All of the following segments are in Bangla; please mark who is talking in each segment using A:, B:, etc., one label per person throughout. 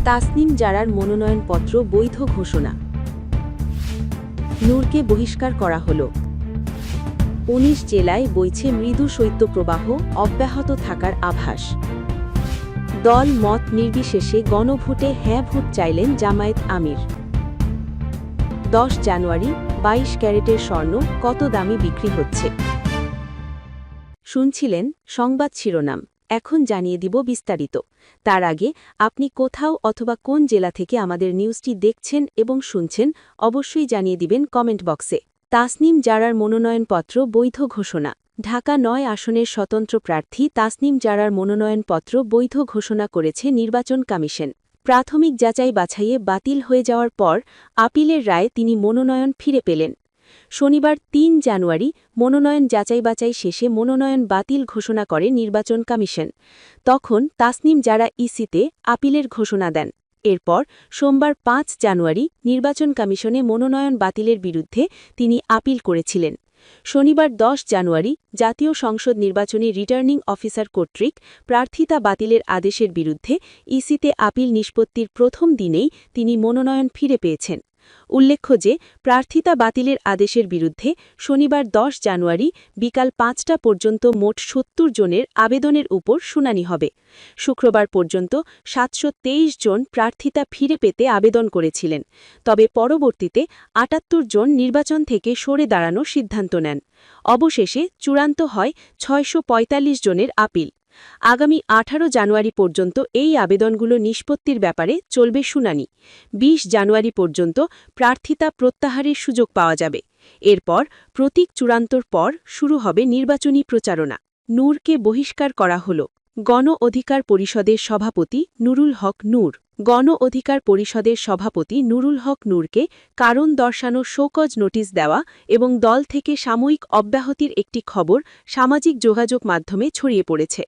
A: তাসনিম জারার মনোনয়নপত্র বৈধ ঘোষণা। নূরকে বহিষ্কার করা হল। ১৯ জেলায় বইছে মৃদু শৈত্যপ্রবাহ, অব্যাহত থাকার আভাস। দল মত নির্বিশেষে গণভোটে হ্যাঁ ভোট চাইলেন জামায়াত আমির। ১০ জানুয়ারি ২২ ক্যারেটের স্বর্ণ কত দামে বিক্রি হচ্ছে? শুনছিলেন সংবাদ শিরোনাম, এখন জানিয়ে দিব বিস্তারিত। তার আগে আপনি কোথাও অথবা কোন জেলা থেকে আমাদের নিউজটি দেখছেন এবং শুনছেন অবশ্যই জানিয়ে দিবেন কমেন্ট বক্সে। তাসনিম জারার মনোনয়নপত্র বৈধ ঘোষণা। ঢাকা ৯ আসনের স্বতন্ত্র প্রার্থী তাসনিম জারার মনোনয়নপত্র বৈধ ঘোষণা করেছে নির্বাচন কমিশন। প্রাথমিক যাচাই বাছাইয়ে বাতিল হয়ে যাওয়ার পর আপিলের রায়ে তিনি মনোনয়ন ফিরে পেলেন। শনিবার ৩ জানুয়ারি মনোনয়ন যাচাই-বাছাই শেষে মনোনয়ন বাতিল ঘোষণা করে নির্বাচন কমিশন। তখন তাসনিম জারা ইসিতে আপিলের ঘোষণা দেন। এরপর সোমবার ৫ জানুয়ারি নির্বাচন কমিশনে মনোনয়ন বাতিলের বিরুদ্ধে তিনি আপিল করেছিলেন। শনিবার ১০ জানুয়ারি জাতীয় সংসদ নির্বাচনী রিটার্নিং অফিসার কর্তৃক প্রার্থিতা বাতিলের আদেশের বিরুদ্ধে ইসিতে আপিল নিষ্পত্তির প্রথম দিনেই তিনি মনোনয়ন ফিরে পেয়েছেন। উল্লেখ্য যে প্রার্থিতা বাতিলের আদেশের বিরুদ্ধে শনিবার ১০ জানুয়ারি বিকাল ৫টা পর্যন্ত মোট ৭০ জনের আবেদনের উপর শুনানি হবে। শুক্রবার পর্যন্ত ৭২৩ জন প্রার্থিতা ফিরে পেতে আবেদন করেছিলেন, তবে পরবর্তীতে ৭৮ জন নির্বাচন থেকে সরে দাঁড়ানোর সিদ্ধান্ত নেন। অবশেষে চূড়ান্ত হয় ৬৪৫ জনের আপিল। আগামী ১৮ জানুয়ারি পর্যন্ত এই আবেদনগুলো নিষ্পত্তির ব্যাপারে চলবে শুনানি। ২০ জানুয়ারি পর্যন্ত প্রার্থিতা প্রত্যাহারের সুযোগ পাওয়া যাবে। এরপর প্রতীক চূড়ান্তর পর শুরু হবে নির্বাচনী প্রচারণা। নূরকে বহিষ্কার করা হল। গণ অধিকার পরিষদের সভাপতি নুরুল হক নূর। গণ অধিকার পরিষদের সভাপতি নুরুল হক নূরকে কারণ দর্শানো শোকজ নোটিশ দেওয়া এবং দল থেকে সাময়িক অব্যাহতির একটি খবর সামাজিক যোগাযোগ মাধ্যমে ছড়িয়ে পড়েছে,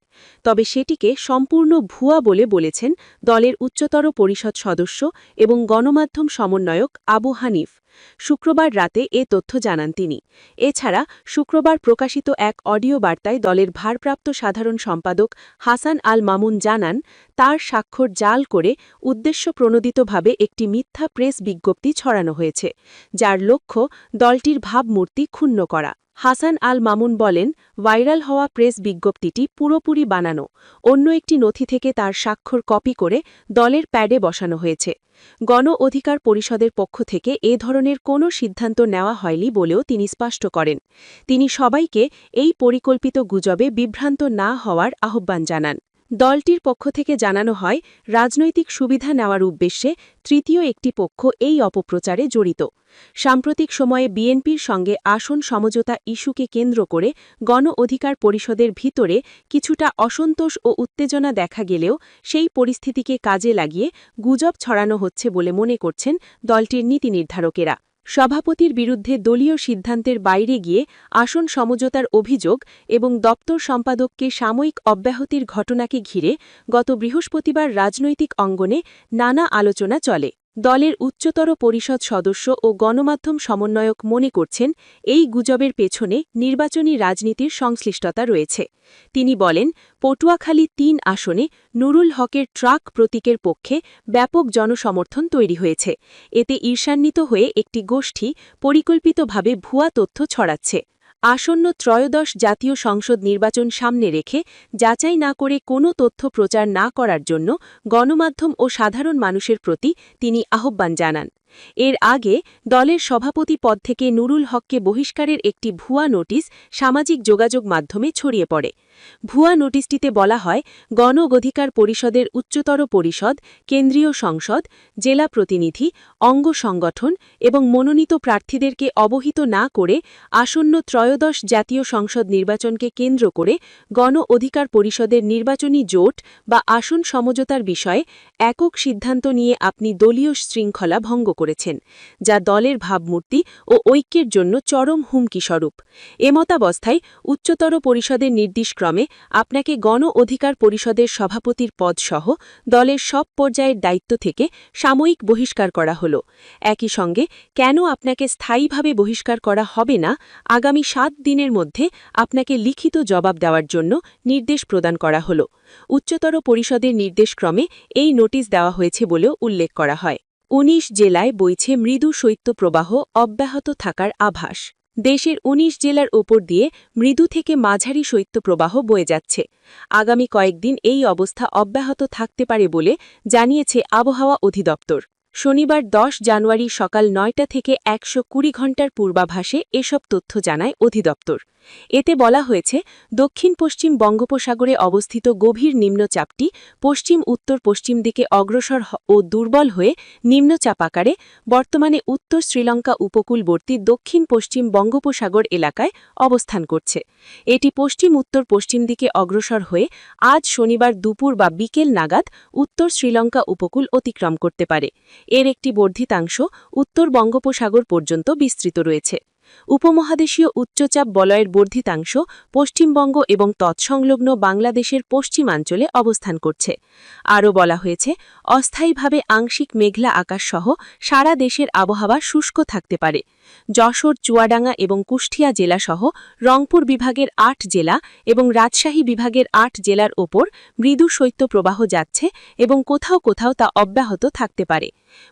A: তবে সেটিকে সম্পূর্ণ ভুয়া বলে বলেছেন দলের উচ্চতর পরিষদ সদস্য এবং গণমাধ্যম সমন্বয়ক আবু হানিফ। শুক্রবার রাতে এ তথ্য জানান তিনি। এছাড়া শুক্রবার প্রকাশিত এক অডিও বার্তায় দলের ভারপ্রাপ্ত সাধারণ সম্পাদক হাসান আল মামুন জানান, তার স্বাক্ষর জাল করে উদ্দেশ্যপ্রণোদিতভাবে একটি মিথ্যা প্রেস বিজ্ঞপ্তি ছড়ানো হয়েছে, যার লক্ষ্য দলটির ভাবমূর্তি ক্ষুণ্ণ করা। হাসান আল মামুন বলেন, ভাইরাল হওয়া প্রেস বিজ্ঞপ্তিটি পুরোপুরি বানানো। অন্য একটি নথি থেকে তার স্বাক্ষর কপি করে দলের প্যাডে বসানো হয়েছে। গণ অধিকার পরিষদের পক্ষ থেকে এ ধরনের কোনো সিদ্ধান্ত নেওয়া হয়নি বলেও তিনি স্পষ্ট করেন। তিনি সবাইকে এই পরিকল্পিত গুজবে বিভ্রান্ত না হওয়ার আহ্বান জানান। দলটির পক্ষ থেকে জানানো হয়, রাজনৈতিক সুবিধা নেওয়ার উদ্দেশ্যে তৃতীয় একটি পক্ষ এই অপপ্রচারে জড়িত। সাম্প্রতিক সময়ে বিএনপির সঙ্গে আসন সমঝোতা ইস্যুকে কেন্দ্র করে গণ অধিকার পরিষদের ভিতরে কিছুটা অসন্তোষ ও উত্তেজনা দেখা গেলেও সেই পরিস্থিতিকে কাজে লাগিয়ে গুজব ছড়ানো হচ্ছে বলে মনে করছেন দলটির নীতি নির্ধারকেরা। সভাপতির বিরুদ্ধে দলীয় সিদ্ধান্তের বাইরে গিয়ে আসন সমঝোতার অভিযোগ এবং দপ্তর সম্পাদককে সাময়িক অব্যাহতির ঘটনাকে ঘিরে গত বৃহস্পতিবার রাজনৈতিক অঙ্গনে নানা আলোচনা চলে। দলের উচ্চতর পরিষদ সদস্য ও গণমাধ্যম সমন্বয়ক মনে করছেন, এই গুজবের পেছনে নির্বাচনী রাজনীতির সংশ্লিষ্টতা রয়েছে। তিনি বলেন, পটুয়াখালী ৩ আসনে নুরুল হকের ট্রাক প্রতীকের পক্ষে ব্যাপক জনসমর্থন তৈরি হয়েছে। এতে ঈর্ষান্বিত হয়ে একটি গোষ্ঠী পরিকল্পিতভাবে ভুয়া তথ্য ছড়াচ্ছে। আসন্ন ত্রয়োদশ জাতীয় সংসদ নির্বাচন সামনে রেখে যাচাই না করে কোনো তথ্য প্রচার না করার জন্য গণমাধ্যম ও সাধারণ মানুষের প্রতি তিনি আহ্বান জানান। এর আগে দলের সভাপতি পদ থেকে নুরুল হককে বহিষ্কারের একটি ভুয়া নোটিশ সামাজিক যোগাযোগ মাধ্যমে ছড়িয়ে পড়ে। ভুয়া নোটিশটিতে বলা হয়, গণ অধিকার পরিষদের উচ্চতর পরিষদ, কেন্দ্রীয় সংসদ, জেলা প্রতিনিধি, অঙ্গ সংগঠন এবং মনোনীত প্রার্থীদেরকে অবহিত না করে আসন্ন ত্রয়োদশ জাতীয় সংসদ নির্বাচনকে কেন্দ্র করে গণ অধিকার পরিষদের নির্বাচনী জোট বা আসন সমঝোতার বিষয়ে একক সিদ্ধান্ত নিয়ে আপনি দলীয় শৃঙ্খলা ভঙ্গ করেছেন, যা দলের ভাবমূর্তি ও ঐক্যের জন্য চরম হুমকিস্বরূপ। এমতাবস্থায় উচ্চতর পরিষদের নির্দেশক্রমে আপনাকে গণ অধিকার পরিষদের সভাপতির পদসহ দলের সব পর্যায়ের দায়িত্ব থেকে সাময়িক বহিষ্কার করা হল। একই সঙ্গে কেন আপনাকে স্থায়ীভাবে বহিষ্কার করা হবে না, আগামী 7 দিনের মধ্যে আপনাকে লিখিত জবাব দেওয়ার জন্য নির্দেশ প্রদান করা হল। উচ্চতর পরিষদের নির্দেশক্রমে এই নোটিশ দেওয়া হয়েছে বলেও উল্লেখ করা হয়। 19 জেলায় বইছে মৃদু শৈত্যপ্রবাহ অব্যাহত থাকার আভাস। দেশের 19 জেলার ওপর দিয়ে মৃদু থেকে মাঝারি শৈত্যপ্রবাহ বয়ে যাচ্ছে। আগামী কয়েকদিন এই অবস্থা অব্যাহত থাকতে পারে বলে জানিয়েছে আবহাওয়া অধিদপ্তর। শনিবার 10 জানুয়ারি সকাল 9টা থেকে 120 ঘণ্টার পূর্বাভাসে এসব তথ্য জানায় অধিদপ্তর। এতে বলা হয়েছে, দক্ষিণ পশ্চিম বঙ্গোপসাগরে অবস্থিত গভীর নিম্নচাপটি পশ্চিম উত্তর পশ্চিম দিকে অগ্রসর ও দুর্বল হয়ে নিম্নচাপ আকারে বর্তমানে উত্তর শ্রীলঙ্কা উপকূলবর্তী দক্ষিণ পশ্চিম বঙ্গোপসাগর এলাকায় অবস্থান করছে। এটি পশ্চিম উত্তর পশ্চিম দিকে অগ্রসর হয়ে আজ শনিবার দুপুর বা বিকেল নাগাদ উত্তর শ্রীলঙ্কা উপকূল অতিক্রম করতে পারে। এর একটি বর্ধিতাংশ উত্তর বঙ্গোপসাগর পর্যন্ত বিস্তৃত রয়েছে। উপমহাদেশীয় উচ্চচাপ বলয়ের বর্ধিতাংশ পশ্চিমবঙ্গ এবং তৎসংলগ্ন বাংলাদেশের পশ্চিমাঞ্চলে অবস্থান করছে। আরও বলা হয়েছে, অস্থায়ীভাবে আংশিক মেঘলা আকাশসহ সারা দেশের আবহাওয়া শুষ্ক থাকতে পারে। যশোর, চুয়াডাঙ্গা এবং কুষ্টিয়া জেলাসহ রংপুর বিভাগের 8 জেলা এবং রাজশাহী বিভাগের 8 জেলার ওপর মৃদু শৈত্যপ্রবাহ যাচ্ছে এবং কোথাও কোথাও তা অব্যাহত থাকতে পারে।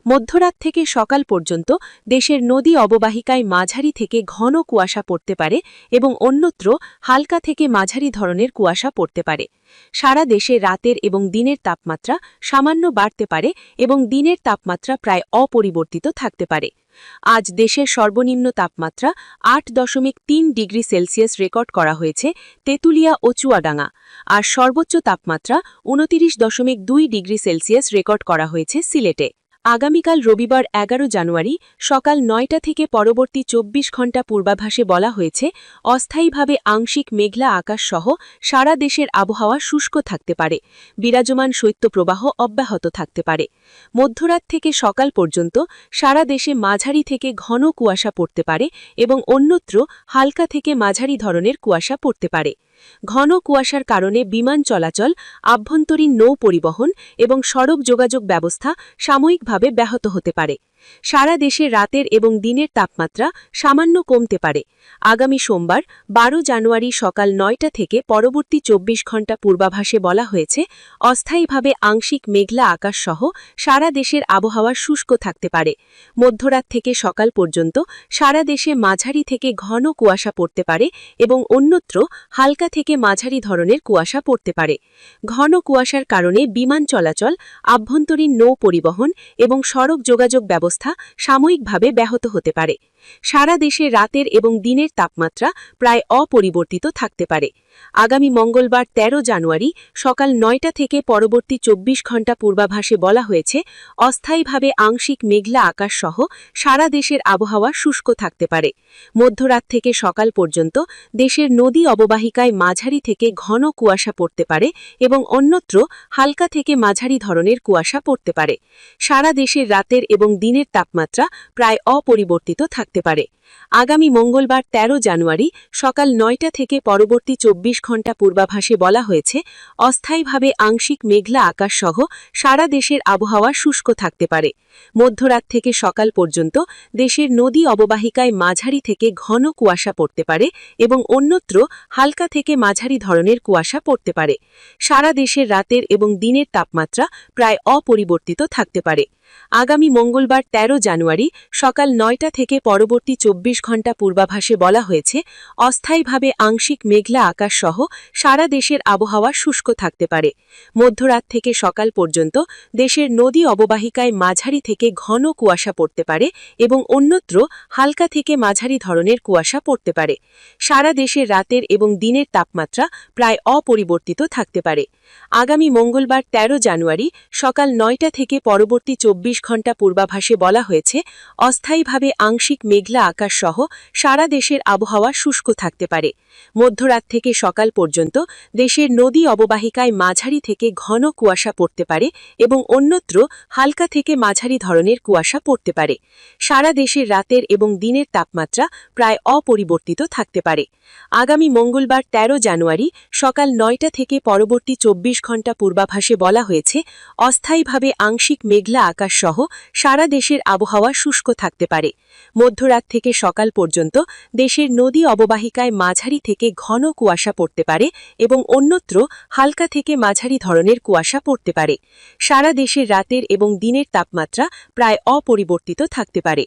A: মধ্যরাত থেকে সকাল পর্যন্ত দেশের নদী অববাহিকায় মাঝারি থেকে ঘন কুয়াশা পড়তে পারে এবং অন্যত্র হালকা থেকে মাঝারি ধরনের কুয়াশা পড়তে পারে। সারা দেশে রাতের এবং দিনের তাপমাত্রা সামান্য বাড়তে পারে এবং দিনের তাপমাত্রা প্রায় অপরিবর্তিত থাকতে পারে। আজ দেশের সর্বনিম্ন তাপমাত্রা 8.3 ডিগ্রি সেলসিয়াস রেকর্ড করা হয়েছে তেঁতুলিয়া ও চুয়াডাঙ্গা, আর সর্বোচ্চ তাপমাত্রা 29.2 ডিগ্রি সেলসিয়াস রেকর্ড করা হয়েছে সিলেটে। আগামীকাল রবিবার 11 জানুয়ারি সকাল 9টা থেকে পরবর্তী 24 ঘণ্টা পূর্বাভাসে বলা হয়েছে, অস্থায়ীভাবে আংশিক মেঘলা আকাশসহ সারা দেশের আবহাওয়া শুষ্ক থাকতে পারে। বিরাজমান শৈত্যপ্রবাহ অব্যাহত থাকতে পারে। মধ্যরাত থেকে সকাল পর্যন্ত সারা দেশে মাঝারি থেকে ঘন কুয়াশা পড়তে পারে এবং অন্যত্র হালকা থেকে মাঝারি ধরনের কুয়াশা পড়তে পারে। ঘন কুয়াশার কারণে বিমান চলাচল, আভ্যন্তরীণ নৌ পরিবহন এবং সড়ক যোগাযোগ ব্যবস্থা সাময়িকভাবে ব্যাহত হতে পারে। সারা দেশে রাতের এবং দিনের তাপমাত্রা সামান্য কমতে পারে। আগামী সোমবার 12 জানুয়ারি সকাল 9টা থেকে পরবর্তী 24 ঘণ্টা পূর্বাভাসে বলা হয়েছে, অস্থায়ীভাবে আংশিক মেঘলা আকাশসহ সারা দেশের আবহাওয়া শুষ্ক থাকতে পারে। মধ্যরাত থেকে সকাল পর্যন্ত সারা দেশে মাঝারি থেকে ঘন কুয়াশা পড়তে পারে এবং অন্যত্র হালকা থেকে মাঝারি ধরনের কুয়াশা পড়তে পারে। ঘন কুয়াশার কারণে বিমান চলাচল, আভ্যন্তরীণ নৌ পরিবহন এবং সড়ক যোগাযোগ ব্যবস্থা সাময়িকভাবে ব্যাহত হতে পারে। সারা দেশে রাতের এবং দিনের তাপমাত্রা প্রায় অপরিবর্তিত থাকতে পারে। আগামী মঙ্গলবার 13 জানুয়ারি সকাল 9টা থেকে পরবর্তী 24 ঘণ্টা পূর্বাভাসে বলা হয়েছে, অস্থায়ীভাবে আংশিক মেঘলা আকাশসহ সারা দেশের আবহাওয়া শুষ্ক থাকতে পারে। মধ্যরাত থেকে সকাল পর্যন্ত দেশের নদী অববাহিকায় মাঝারি থেকে ঘন কুয়াশা পড়তে পারে এবং অন্যত্র হালকা থেকে মাঝারি ধরনের কুয়াশা পড়তে পারে। সারা দেশের রাতের এবং দিনের তাপমাত্রা প্রায় অপরিবর্তিত থাকতে পারে। আগামী মঙ্গলবার 13 জানুয়ারি সকাল 9টা থেকে পরবর্তী 24 ঘণ্টা পূর্বাভাসে বলা হয়েছে, অস্থায়ীভাবে আংশিক মেঘলা আকাশসহ সারা দেশের আবহাওয়া শুষ্ক থাকতে পারে। মধ্যরাত থেকে সকাল পর্যন্ত দেশের নদী অববাহিকায় মাঝারি থেকে ঘন কুয়াশা পড়তে পারে এবং অন্যত্র হালকা থেকে মাঝারি ধরনের কুয়াশা পড়তে পারে। সারা দেশের রাতের এবং দিনের তাপমাত্রা প্রায় অপরিবর্তিত থাকতে পারে। আগামী মঙ্গলবার 13 জানুয়ারি সকাল 9টা থেকে পরবর্তী 24 ঘণ্টা পূর্বাভাসে বলা হয়েছে, অস্থায়ীভাবে আংশিক মেঘলা আকাশসহ সারা দেশের আবহাওয়া শুষ্ক থাকতে পারে। মধ্যরাত থেকে সকাল পর্যন্ত দেশের নদী অববাহিকায় মাঝারি থেকে ঘন কুয়াশা পড়তে পারে এবং অন্যত্র হালকা থেকে মাঝারি ধরনের কুয়াশা পড়তে পারে। সারা দেশের রাতের এবং দিনের তাপমাত্রা প্রায় অপরিবর্তিত থাকতে পারে। আগামী মঙ্গলবার 13 জানুয়ারি সকাল 9টা থেকে পরবর্তী 24 ঘণ্টা পূর্বাভাসে বলা হয়েছে, অস্থায়ীভাবে আংশিক মেঘলা আকাশ সহ সারা দেশের আবহাওয়া শুষ্ক থাকতে পারে। মধ্যরাত থেকে সকাল পর্যন্ত দেশের নদী অববাহিকায় মাঝারি থেকে ঘন কুয়াশা পড়তে পারে এবং অন্যত্র হালকা থেকে মাঝারি ধরনের কুয়াশা পড়তে পারে। সারা দেশের রাতের এবং দিনের তাপমাত্রা প্রায় অপরিবর্তিত থাকতে পারে। আগামী মঙ্গলবার ১৩ জানুয়ারি সকাল ৯টা থেকে পরবর্তী ২৪ ঘণ্টা পূর্বাভাসে বলা হয়েছে, অস্থায়ীভাবে আংশিক মেঘলা আকাশ সহ সারা দেশের আবহাওয়া শুষ্ক থাকতে পারে। মধ্যরাত থেকে সকাল পর্যন্ত দেশের নদী অববাহিকায় মাঝারি থেকে ঘন কুয়াশা পড়তে পারে এবং অন্যত্র হালকা থেকে মাঝারি ধরনের কুয়াশা পড়তে পারে। সারা দেশের রাতের এবং দিনের তাপমাত্রা প্রায় অপরিবর্তিত থাকতে পারে।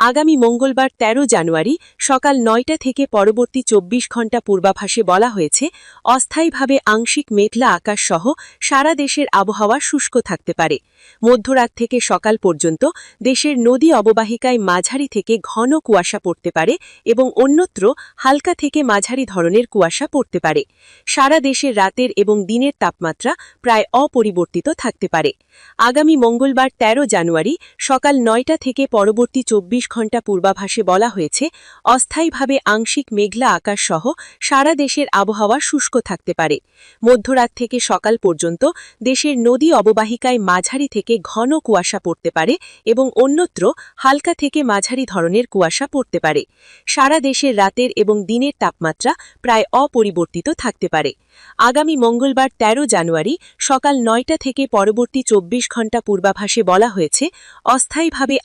A: আগামী মঙ্গলবার ১৩ জানুয়ারি সকাল ৯টা থেকে পরবর্তী ২৪ ঘণ্টা পূর্বাভাসে বলা হয়েছে, অস্থায়ীভাবে আংশিক মেঘলা আকাশ সহ সারা দেশের আবহাওয়া শুষ্ক থাকতে পারে। মধ্যরাত থেকে সকাল পর্যন্ত দেশের নদী অববাহিকায় মাঝারি থেকে ঘন কুয়াশা পড়তে পারে এবং অন্যত্র হালকা থেকে মাঝারি ধরনের কুয়াশা পড়তে পারে। সারা দেশের রাতের এবং দিনের তাপমাত্রা প্রায় অপরিবর্তিত থাকতে পারে। আগামী মঙ্গলবার ১৩ জানুয়ারি সকাল ৯টা থেকে পরবর্তী ২৪ ঘণ্টা পূর্বাভাসে বলা হয়েছে, অস্থায়ীভাবে আংশিক মেঘলা আকাশ সহ সারা দেশের আবহাওয়া শুষ্ক থাকতে পারে। মধ্যরাত থেকে সকাল পর্যন্ত দেশের নদী অববাহিকায় মাঝারি থেকে ঘন কুয়াশা পড়তে পারে এবং অন্যত্র হালকা থেকে মাঝারি ধরনের কুয়াশা পড়তে পারে। সারা দেশের রাতের এবং দিনের তাপমাত্রা প্রায় অপরিবর্তিত থাকতে পারে। আগামী মঙ্গলবার ১৩ জানুয়ারি সকাল ৯টা থেকে পরবর্তী ২৪ ঘণ্টা পূর্বাভাসে বলা হয়েছে, অস্থায়ীভাবে